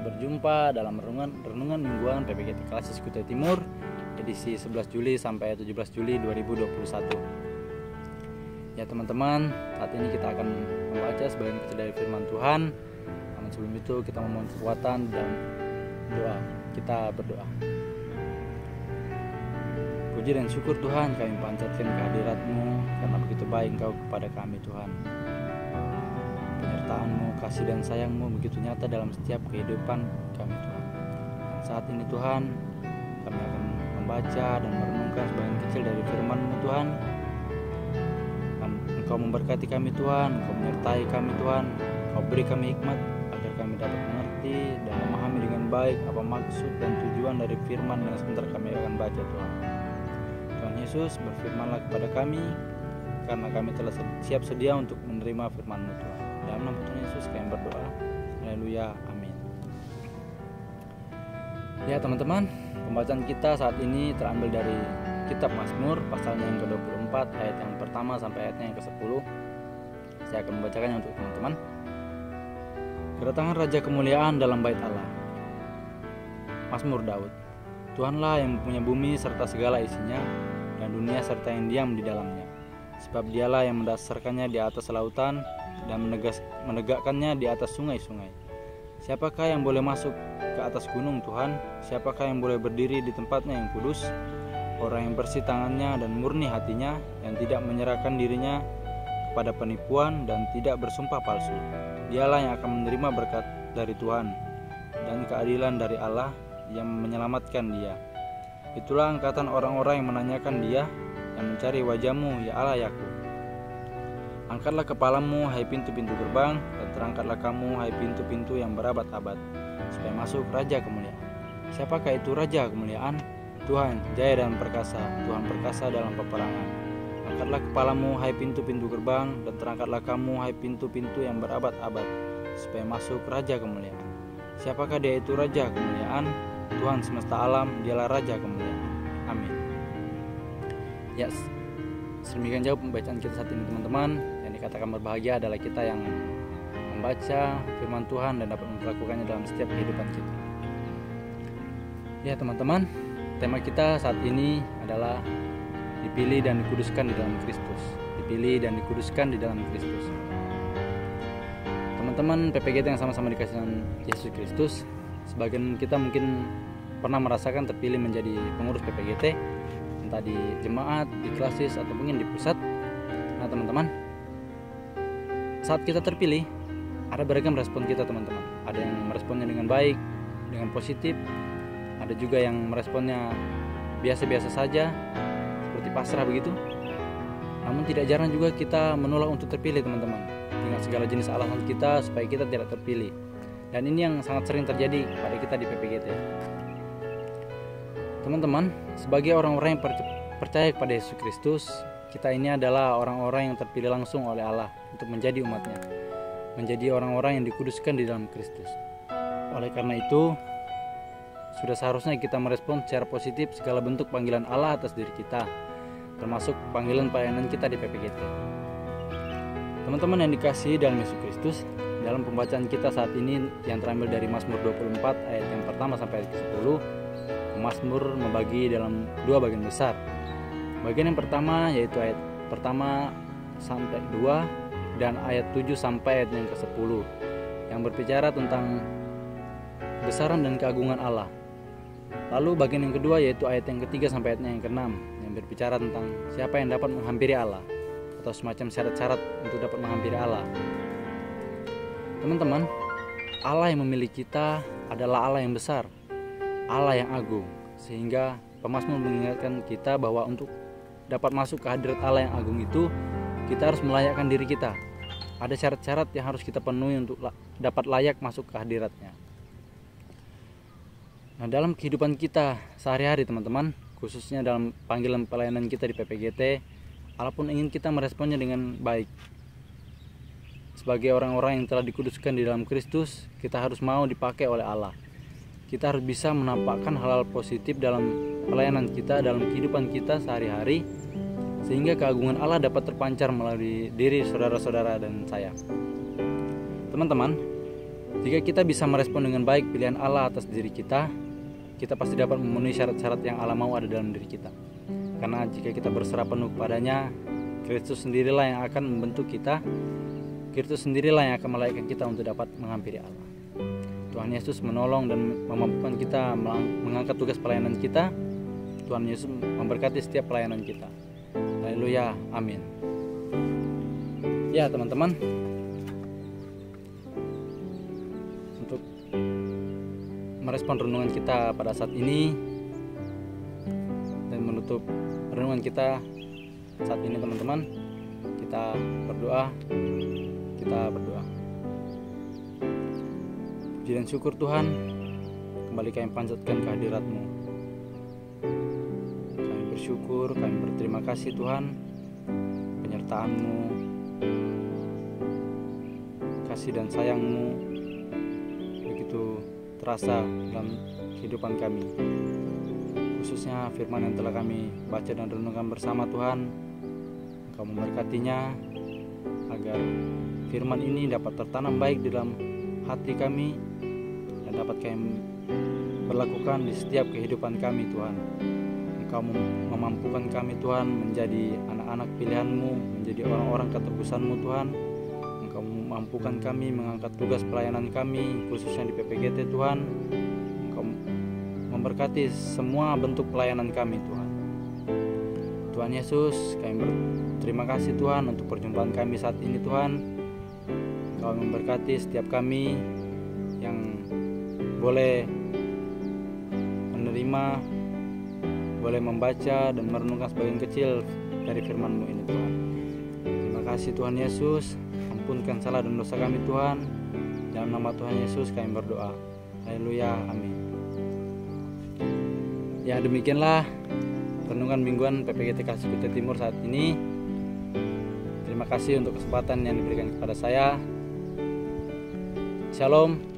berjumpa dalam renungan mingguan PPGT Klasis Kutai Timur edisi 11 Juli sampai 17 Juli 2021. Ya teman-teman, saat ini kita akan membaca sebagian kecil dari firman Tuhan. Namun sebelum itu kita memohon kekuatan dan doa. Kita berdoa. Puji dan syukur Tuhan, kami panjatkan kehadirat-Mu karena begitu baik Engkau kepada kami Tuhan. Penyertaan-Mu, kasih dan sayang-Mu begitu nyata dalam setiap kehidupan kami Tuhan. Dan saat ini Tuhan, kami akan membaca dan merenungkan sebagian kecil dari firman-Mu Tuhan. Dan Engkau memberkati kami Tuhan, Engkau menyertai kami Tuhan, Engkau beri kami hikmat agar kami dapat mengerti dan memahami dengan baik apa maksud dan tujuan dari firman yang sebentar kami akan baca Tuhan. Tuhan Yesus, berfirmanlah kepada kami, karena kami telah siap sedia untuk menerima firman-Mu Tuhan. Dalam nama Tuhan Yesus kami berdoa. Haleluya, amin. Ya teman-teman, pembacaan kita saat ini terambil dari kitab Mazmur pasalnya yang ke-24 ayat yang pertama sampai ayatnya yang ke-10. Saya akan membacakannya untuk teman-teman. Kedatangan Raja Kemuliaan dalam Bait Allah. Mazmur Daud. Tuhanlah yang mempunyai bumi serta segala isinya, dan dunia serta yang diam di dalamnya. Sebab dialah yang mendasarkannya di atas lautan dan menegakkannya di atas sungai-sungai. Siapakah yang boleh masuk ke atas gunung Tuhan? Siapakah yang boleh berdiri di tempatnya yang kudus? Orang yang bersih tangannya dan murni hatinya, yang tidak menyerahkan dirinya kepada penipuan dan tidak bersumpah palsu. Dialah yang akan menerima berkat dari Tuhan dan keadilan dari Allah yang menyelamatkan dia. Itulah angkatan orang-orang yang menanyakan dia, yang mencari wajah-Mu, ya Allah Yakub. Angkatlah kepalamu, hai pintu-pintu gerbang, dan terangkatlah kamu, hai pintu-pintu yang berabad-abad, supaya masuk Raja Kemuliaan. Siapakah itu Raja Kemuliaan? Tuhan, jaya dan perkasa, Tuhan perkasa dalam peperangan. Angkatlah kepalamu, hai pintu-pintu gerbang, dan terangkatlah kamu, hai pintu-pintu yang berabad-abad, supaya masuk Raja Kemuliaan. Siapakah dia itu Raja Kemuliaan? Tuhan semesta alam, dialah Raja Kemuliaan. Amin. Yes. Sedemikian jauh pembacaan kita saat ini teman-teman. Yang dikatakan berbahagia adalah kita yang membaca firman Tuhan dan dapat melakukannya dalam setiap kehidupan kita. Ya teman-teman, tema kita saat ini adalah dipilih dan dikuduskan di dalam Kristus. Dipilih dan dikuduskan di dalam Kristus. Teman-teman PPGT yang sama-sama dikasih dengan Yesus Kristus, sebagian kita mungkin pernah merasakan terpilih menjadi pengurus PPGT, entah di jemaat, di klasis, atau mungkin di pusat. Nah teman-teman, saat kita terpilih, ada beragam respon kita teman-teman. Ada yang meresponnya dengan baik, dengan positif. Ada juga yang meresponnya biasa-biasa saja, seperti pasrah begitu. Namun tidak jarang juga kita menolak untuk terpilih teman-teman, dengan segala jenis alasan kita supaya kita tidak terpilih. Dan ini yang sangat sering terjadi pada kita di PPGT. Teman-teman, sebagai orang-orang yang percaya kepada Yesus Kristus, kita ini adalah orang-orang yang terpilih langsung oleh Allah untuk menjadi umatnya, menjadi orang-orang yang dikuduskan di dalam Kristus. Oleh karena itu, sudah seharusnya kita merespon secara positif segala bentuk panggilan Allah atas diri kita, termasuk panggilan pelayanan kita di PPGT. Teman-teman yang dikasihi dalam Yesus Kristus, dalam pembacaan kita saat ini yang terambil dari Mazmur 24 ayat yang pertama sampai ayat ke-10, Mazmur membagi dalam dua bagian besar. Bagian yang pertama yaitu ayat pertama sampai 2 dan ayat 7 sampai ayat yang ke-10 yang berbicara tentang kebesaran dan keagungan Allah. Lalu bagian yang kedua yaitu ayat yang ketiga sampai ayat yang ke-6 yang berbicara tentang siapa yang dapat menghampiri Allah, atau semacam syarat-syarat untuk dapat menghampiri Allah. Teman-teman, Allah yang memilih kita adalah Allah yang besar, Allah yang agung, sehingga pemazmur mengingatkan kita bahwa untuk dapat masuk ke hadirat Allah yang agung itu, kita harus melayakkan diri kita. Ada syarat-syarat yang harus kita penuhi untuk dapat layak masuk ke hadiratnya. Nah, dalam kehidupan kita sehari-hari teman-teman, khususnya dalam panggilan pelayanan kita di PPGT, Allah pun ingin kita meresponnya dengan baik. Sebagai orang-orang yang telah dikuduskan di dalam Kristus, kita harus mau dipakai oleh Allah. Kita harus bisa menampakkan hal-hal positif dalam pelayanan kita, dalam kehidupan kita sehari-hari, sehingga keagungan Allah dapat terpancar melalui diri saudara-saudara dan saya. Teman-teman, Jika kita bisa merespon dengan baik pilihan Allah atas diri kita, kita pasti dapat memenuhi syarat-syarat yang Allah mau ada dalam diri kita. Karena jika kita berserah penuh kepadanya, Kristus sendirilah yang akan membentuk kita. Kristus sendirilah yang akan melahirkan kita untuk dapat menghampiri Allah. Tuhan Yesus menolong dan memampukan kita mengangkat tugas pelayanan kita. Tuhan Yesus memberkati setiap pelayanan kita. Haleluya, amin. Ya teman-teman, untuk merespon renungan kita pada saat ini dan menutup renungan kita saat ini teman-teman, kita berdoa. Puji dan syukur Tuhan, kembali kami panjatkan kehadirat-Mu. Kami bersyukur, kami berterima kasih Tuhan, penyertaan-Mu, kasih dan sayang-Mu begitu terasa dalam kehidupan kami. Khususnya firman yang telah kami baca dan renungkan bersama Tuhan, Engkau memberkatinya agar firman ini dapat tertanam baik di dalam hati kami dan dapat kami berlakukan di setiap kehidupan kami Tuhan. Engkau memampukan kami Tuhan menjadi anak-anak pilihan-Mu, menjadi orang-orang ketebusan-Mu Tuhan. Engkau memampukan kami mengangkat tugas pelayanan kami, khususnya di PPGT Tuhan. Engkau memberkati semua bentuk pelayanan kami Tuhan. Tuhan Yesus, kami berterima kasih Tuhan untuk perjumpaan kami saat ini Tuhan. Engkau memberkati setiap kami yang boleh menerima, boleh membaca dan merenungkan sebagian kecil dari firman-Mu ini Tuhan. Terima kasih Tuhan Yesus, ampunkan salah dan dosa kami Tuhan. Dalam nama Tuhan Yesus kami berdoa. Haleluya, amin. Ya demikianlah renungan mingguan PPGT Kasih Kutai Timur saat ini. Terima kasih untuk kesempatan yang diberikan kepada saya. Shalom.